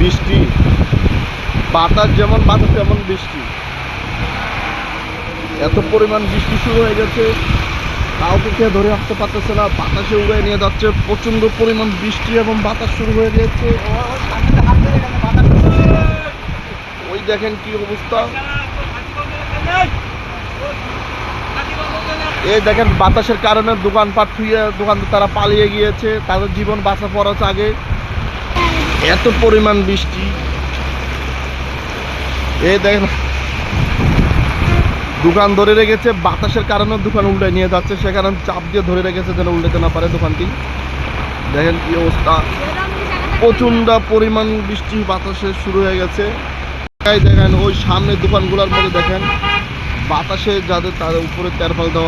বৃষ্টি, বাতাস যেমন বাতাস তেমন বৃষ্টি। এত পরিমাণ বৃষ্টি শুরু হয়ে গেছে, কাউকে কে ধরে আসতে পারতেছে না, বাতাসে উড়ে নিয়ে যাচ্ছে। প্রচন্ড পরিমাণ বৃষ্টি এবং বাতাস শুরু হয়ে গেছে। ওই দেখেন কি অবস্থা, এই দেখেন বাতাসের কারণে দোকানপাট থুয়ে দোকান তারা পালিয়ে গিয়েছে, তাদের জীবন বাঁচা পড়াচ্ছে আগে। এত পরিমাণ বৃষ্টি, এই দেখেন দোকান ধরে রেখেছে, বাতাসের কারণে দোকান উল্টে নিয়ে যাচ্ছে, সেখানে চাপ দিয়ে ধরে রেখেছে যেন উল্টাতে না পারে দোকানটি। দেখেন কি অবস্থা, প্রচন্ড পরিমাণ বৃষ্টি বাতাসে শুরু হয়ে গেছে। দেখেন ওই সামনে দোকানগুলোর মধ্যে দেখেন বাতাসে যাদের তাদের উপরে তেরপাল দেওয়া